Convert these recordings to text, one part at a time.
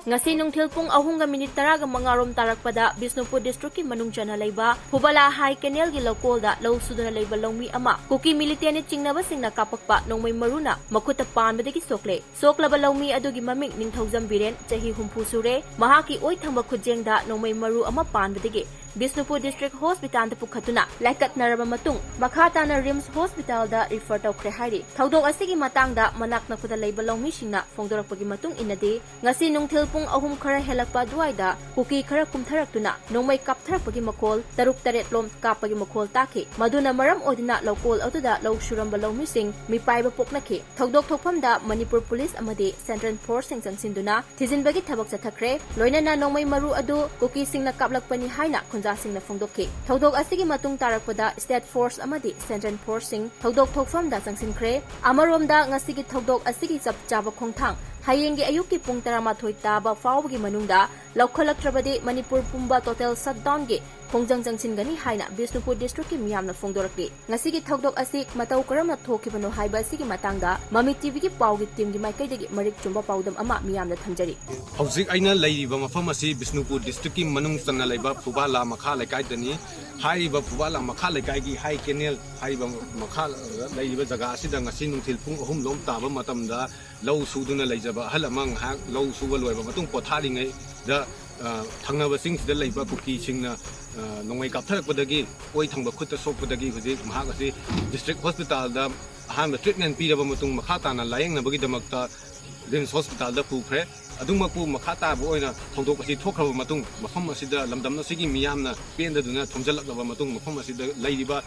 ngasi nungthil pung 3:10 tarakpada Bisnupur district ki manung chana leiba Phubala High Canal gi lokol da lo Suduna Leiba Loumi1Kuki Militant chingnaba singna Kaplakpa Nongmei maruna Makhutta Panbadagi Sokle Soklaba Loumi adugi maming ningthaujam biren chahi humpu sure mahaki oi thangba khujengda Nongmei maru ama panbadagi Bisnupur District Hospital da pukhatuna laikat naraba matung Makhutta Rims Hospital da refer tawkhre hairi thaudok asigi matangda manak nakuda Leiba Loumi singna phongdorakpagi matung inadi ngasi nungthil pung 3 khara helakpa duaida kuki khara kumtharaktuna Nongmei kaptharakpagi makol 6-8 lom kapagi makol takhi maduna maram odina lokol aduda lo suramba Loumi sing mipaiba poknakhi thaudok thokpamda Manipur Police amadi Central Force sing changsinduna thijinbagi thabak chathakre loinana Nongmei maru adu kuki singna kaplakpani haina singna phongdokhi thaudok asigi matung tarakpada State Force amadi Central Force sing thaudok thokfamda changsinkhre amaromda ngasigi thaudok asigi chapchaba khongthang hayenggi ayuki pung 12 taba fawgi manungda laukhalaktrabadi Manipur pumba total shutdown gi khongjang jangsin haina Bisnupur district ki miyamna phongdorakli ngasigi thaudok asik matau karamna thokibano haiba asigi matangda MAMI TV ki pawgi team gi maikaidagi marik chumba pawdam ama miyamna thamjari hauzik aina leiriba mafam asi Bisnupur district ki manung chana leiba Phubala makha lekaidani haiba Phubala makha lekai gi high canal haiba makha leiriba jaga asida ngasi nungthil pung 3 lom taba matamda lo suduna leijaba ahal amang ha lo suba loiba matung pothari ngai da thangnaba sing sida leiba kuki singna Nongmei kaptharakpadagi oi thangba khutta sokpadagi hujik mahak asi district hospital da ahanba treatment piraba matung Makhutta na layengnabagi damakta Rims Hospital da pukhre adungmaku Makhutta bu oina thongdok asi thokhraba matung mafam asida lamdamna sigi miyamna pendaduna thomjalaklaba matung mafam asida leiriba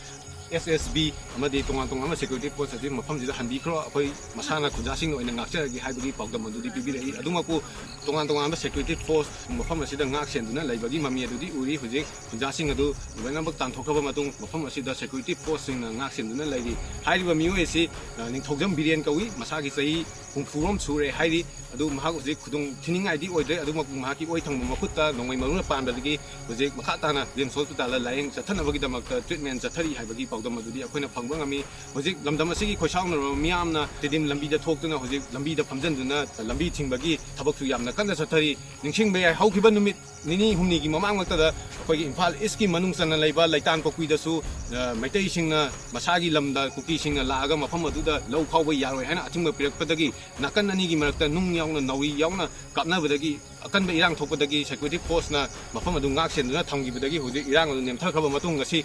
SSB amadi tongan ama security force adi mafam jida hanbi khro akoi masana khujasing oina ngakcha gi haibagi pawdam adudi pibirei adungmaku tongan ama security force mafam asida ngak senduna leibagi mami adudi uri hujik khujasing adu loinabak tanthokhraba matung mafam asida security force sing ngak senduna leiri haiba mioi si ningthogjam biren kawi masagi sei humfurom sure hairi adu mahak hujik khudung thiningai di oidre adu mahaki oi thangba Makhutta Nongmei maruna panbadagi hujik Makhutta na Rims Hospital la layeng chathanabagi damakta treatment chathari haibagi pawdam adudi akoina phangba ngami hojik lamdam asigi khoisaungna miyamna tidim lambi da thoktuna hojik lambi da phamjanduna lambi thingbagi thabaksu yamna kanna chathari ningsingbe yai haukiba numit nini humni gi mamang makta da akoigi Imphal East ki manung chana leiba Laitan Kokui da su maitai singna masagi lamda kuki singna laaga mafam aduda lau khawba yaroi haina athingba pirakpadagi nakan ani gi marakta nung yauna nawi yauna kapnabadagi akanba irang thokpadagi security force na mafam adu ngak senduna thamgibadagi hojik irang adu nemthakraba matung ngasi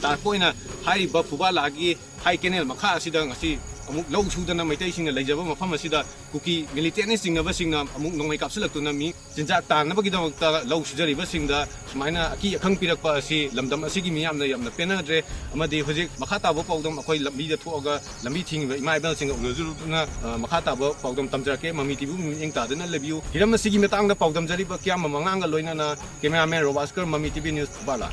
tarpoina haiba Phubala gi high canal makha asida ngasi amuk lau sudana maitai singna leijaba mafam asida kuki militant singna basingna amuk Nongmei kapsalaktuna mi jinjak tanabagi damakta lau sujariba singda sumaina aki akhang pirakpa asi lamdam asigi miyamna yamna penadre amadi hojik Makhutta bo pawdam akoi lambi da thoga lambi thingba imaibal singa unazuruna Makhutta bo pawdam tamjake MAMI TV engta dana lebiu hiram asigi metangda pawdam jariba kyam manganga loinana cameraman Robaskar MAMI TV News Phubala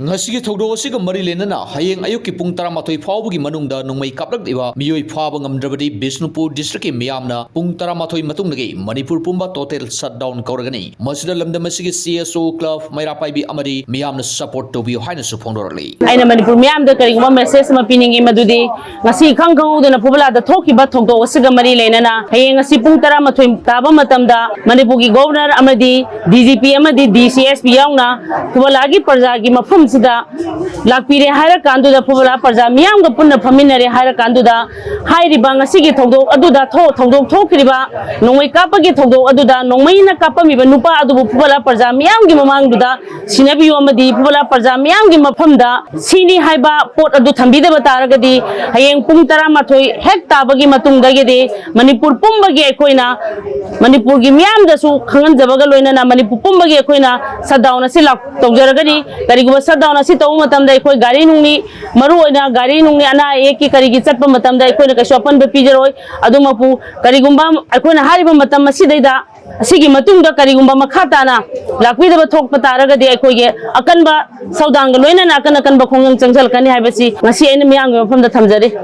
ngasi thogdo asiga mari lenana hayeng ayuk ki pung 13 phawbugi manungda Nongmei kaplakdiba miyoi phaba ngamdrabadi Bisnupur district ki miyamna pung 13 matungdagi Manipur pumba total shutdown kauragani masida lamdam asigi CSO club mairapaibi amari miyamna support to biyo haina su phongdorali aina Manipur miyamda karigma message ma piningi madudi ngasi khangkhanguduna Phubala da thokiba thogdo asiga mari lenana hayeng asi pung 13 taba matamda Manipur gi governor amadi DGP amadi DCSP yauna Phubala gi parja gi mafum sida lakpire haira kanduda Phubala parja miyam ga punna phaminare haira kanduda hairiba ngasigi thogdok aduda thogdok thokriba Nongmei kapagi thogdok aduda Nongmei na kapamiba nupa adubu Phubala parja miyam gi mamangduda sinabi amadi Phubala parja miyam gi mafamda sini haiba pot adu thambida bataragadi hayeng pung 13 hek tabagi matungdagi de Manipur pumbagi ekoina Manipur gi miyam da su khangan jabaga loina Manipur pumbagi ekoina shutdown asi lak tawjaragani kariguba shutdown asi tawu matamda ekoi gari nungni maru oina gari nungni ana eki karigi chatpa matamda ekoina ka shopan be pijaroi adumapu karigumba ekoina hariba matam asidaida asigi matungda karigumba Makhutta na lakpida ba thokpa taragadi ekoige akanba saudanga loina na akan ba khongang changchal kani haibasi ngasi aina miyang mafamda thamjari